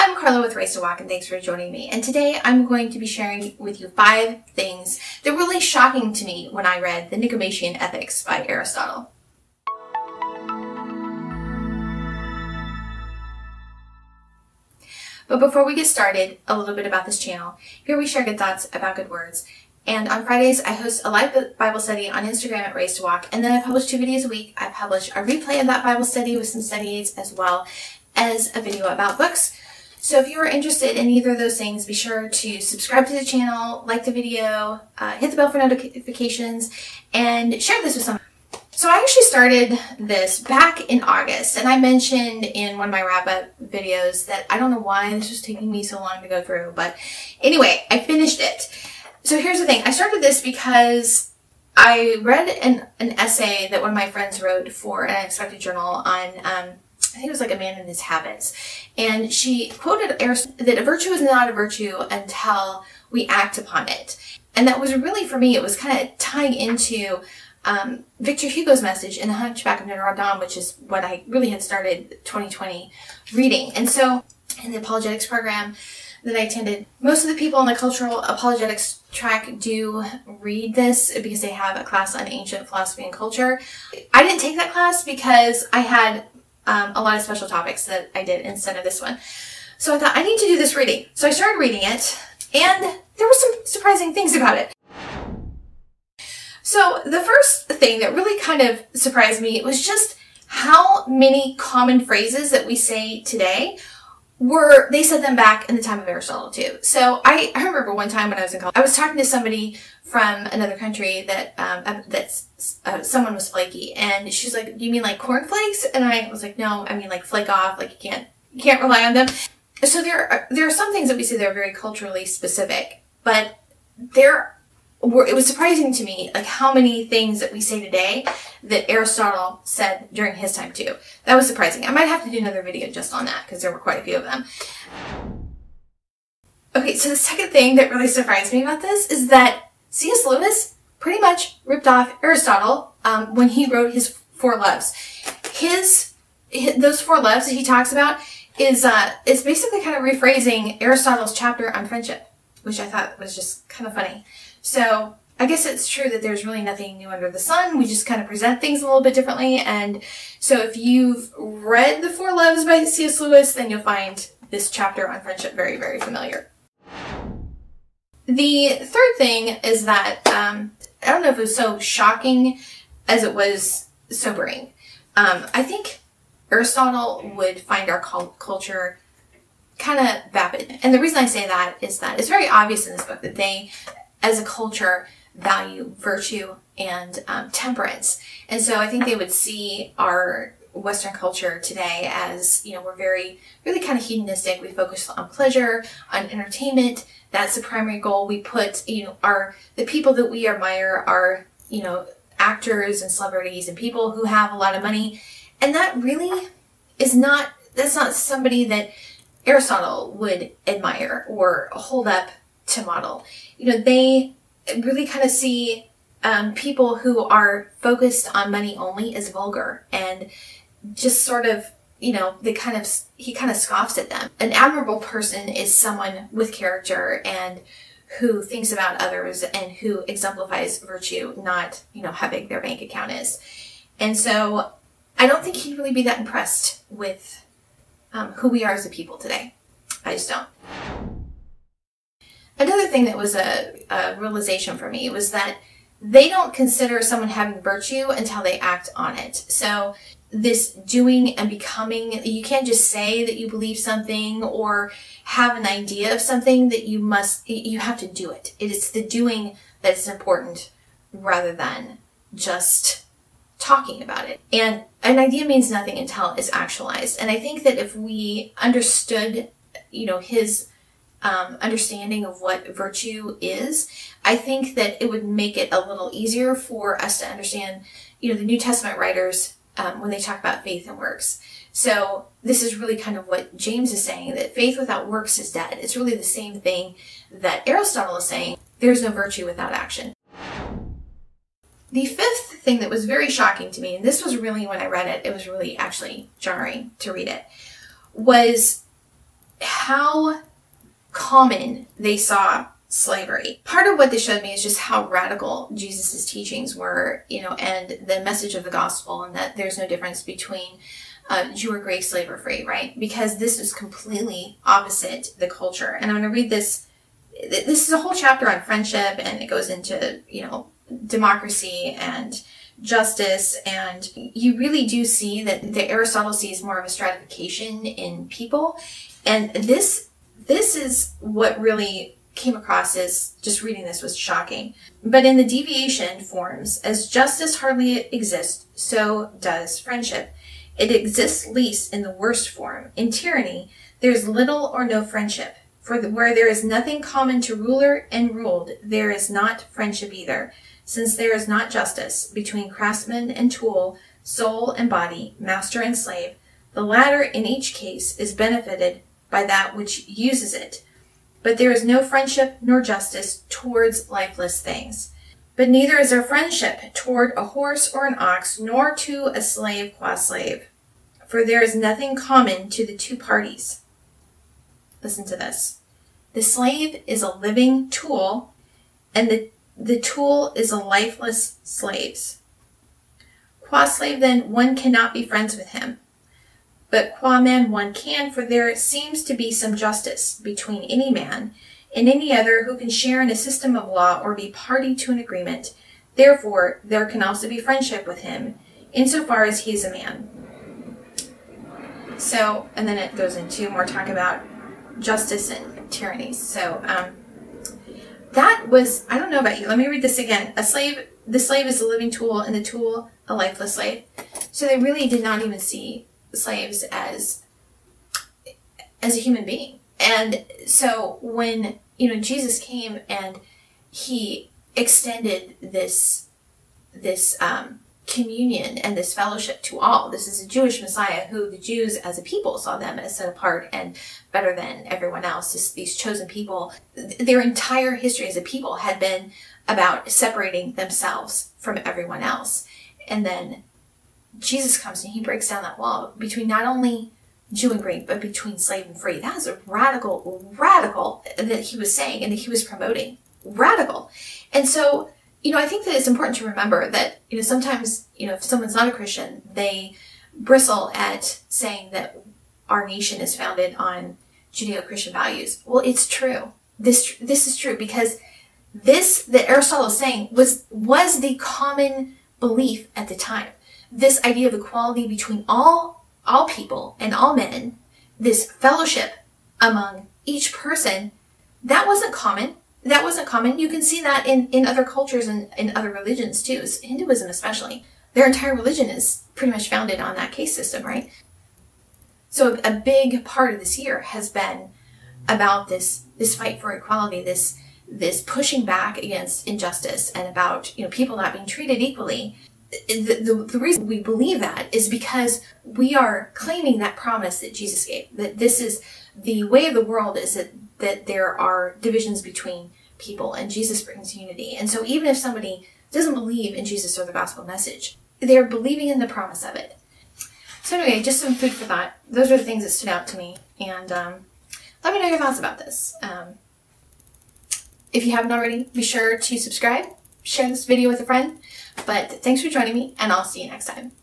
I'm Carla with Race to Walk, and thanks for joining me. And today I'm going to be sharing with you 5 things that were really shocking to me when I read the Nicomachean Ethics by Aristotle. But before we get started, a little bit about this channel. Here we share good thoughts about good words. And on Fridays, I host a live Bible study on Instagram at Race to Walk. And then I publish 2 videos a week. I publish a replay of that Bible study with some study aids as well as a video about books. So if you are interested in either of those things, be sure to subscribe to the channel, like the video, hit the bell for notifications, and share this with someone. So I actually started this back in August, and I mentioned in one of my wrap-up videos that I don't know why this was taking me so long to go through, but anyway, I finished it. So here's the thing. I started this because I read an essay that one of my friends wrote for an unexpected journal on I think it was like a man and his habits. And she quoted Aristotle that a virtue is not a virtue until we act upon it. And that was really, for me, it was kind of tying into Victor Hugo's message in The Hunchback of Notre Dame, which is what I really had started 2020 reading. And so in the apologetics program that I attended, most of the people in the cultural apologetics track do read this because they have a class on ancient philosophy and culture. I didn't take that class because I had a lot of special topics that I did instead of this one. So I thought, I need to do this reading. So I started reading it, and there were some surprising things about it. So the first thing that really kind of surprised me was just how many common phrases that we say today they said them back in the time of Aristotle too. So I remember one time when I was in college, I was talking to somebody from another country that someone was flaky, and she's like, "Do you mean like cornflakes?" And I was like, "No, I mean like flake off, like you can't rely on them." So there are some things that we say that are very culturally specific, but it was surprising to me like how many things that we say today that Aristotle said during his time too. That was surprising. I might have to do another video just on that because there were quite a few of them. Okay, so the second thing that really surprised me about this is that C.S. Lewis pretty much ripped off Aristotle when he wrote his 4 Loves. Those 4 Loves that he talks about is basically kind of rephrasing Aristotle's chapter on friendship, which I thought was just kind of funny. So I guess it's true that there's really nothing new under the sun. We just kind of present things a little bit differently. And so if you've read The 4 Loves by C.S. Lewis, then you'll find this chapter on friendship very, very familiar. The third thing is that, I don't know if it was so shocking as it was sobering. I think Aristotle would find our culture kind of vapid. And the reason I say that is that it's very obvious in this book that they, as a culture, value virtue and temperance. And so I think they would see our Western culture today as, we're really kind of hedonistic. We focus on pleasure, on entertainment. That's the primary goal. We put, the people that we admire are, actors and celebrities and people who have a lot of money. And that really that's not somebody that Aristotle would admire or hold up to model. They really kind of see people who are focused on money only as vulgar, and just sort of, he kind of scoffs at them. An admirable person is someone with character and who thinks about others and who exemplifies virtue, not, how big their bank account is. And so I don't think he'd really be that impressed with who we are as a people today. I just don't. Another thing that was a realization for me was that they don't consider someone having virtue until they act on it. So this doing and becoming, you can't just say that you believe something or have an idea of something, that you have to do it. It is the doing that's important rather than just talking about it. And an idea means nothing until it's actualized. And I think that if we understood, his understanding of what virtue is, I think that it would make it a little easier for us to understand, the New Testament writers when they talk about faith and works. So this is really kind of what James is saying, that faith without works is dead. It's really the same thing that Aristotle is saying. There's no virtue without action. The fifth thing that was very shocking to me, and this was really, when I read it, it was really actually jarring to read it, was how common they saw slavery. Part of what this showed me is just how radical Jesus's teachings were, and the message of the gospel, and that there's no difference between Jew or Greek, slave or free, right? Because this is completely opposite the culture. And I'm going to read this. This is a whole chapter on friendship, and it goes into, democracy and justice, and you really do see that Aristotle sees more of a stratification in people, and this is what really came across as, just reading this was shocking. But in the deviation forms, as justice hardly exists, so does friendship. It exists least in the worst form. In tyranny, there is little or no friendship. For where there is nothing common to ruler and ruled, there is not friendship either, since there is not justice between craftsman and tool, soul and body, master and slave. The latter in each case is benefited by that which uses it. But there is no friendship nor justice towards lifeless things. But neither is there friendship toward a horse or an ox, nor to a slave qua slave. For there is nothing common to the two parties. Listen to this. The slave is a living tool, and the tool is a lifeless slave. Qua slave, then, one cannot be friends with him. But qua man one can, for there seems to be some justice between any man and any other who can share in a system of law or be party to an agreement. Therefore, there can also be friendship with him, insofar as he is a man. So, and then it goes into more talk about justice and tyrannies. So, that was, I don't know about you, let me read this again. The slave is a living tool, and the tool a lifeless slave. So they really did not even see slaves as a human being. And so when, Jesus came and he extended this communion and this fellowship to all. This is a Jewish Messiah who the Jews as a people saw them as set apart and better than everyone else. These chosen people, their entire history as a people had been about separating themselves from everyone else. And then Jesus comes and he breaks down that wall between not only Jew and Greek, but between slave and free. That is a radical that he was saying and that he was promoting. Radical. And so, I think that it's important to remember that, sometimes, if someone's not a Christian, they bristle at saying that our nation is founded on Judeo-Christian values. Well, it's true. This is true, because this that Aristotle is saying was the common belief at the time. This idea of equality between all people and all men, this fellowship among each person, that wasn't common. That wasn't common. You can see that in other cultures and in other religions too, Hinduism especially. Their entire religion is pretty much founded on that caste system, right? So a big part of this year has been about this fight for equality, this pushing back against injustice, and about people not being treated equally. The reason we believe that is because we are claiming that promise that Jesus gave, that this is the way of the world, is that there are divisions between people and Jesus brings unity. And so even if somebody doesn't believe in Jesus or the gospel message, they're believing in the promise of it. So anyway, just some food for thought. Those are the things that stood out to me. And let me know your thoughts about this. If you haven't already, be sure to subscribe, share this video with a friend. But thanks for joining me, and I'll see you next time.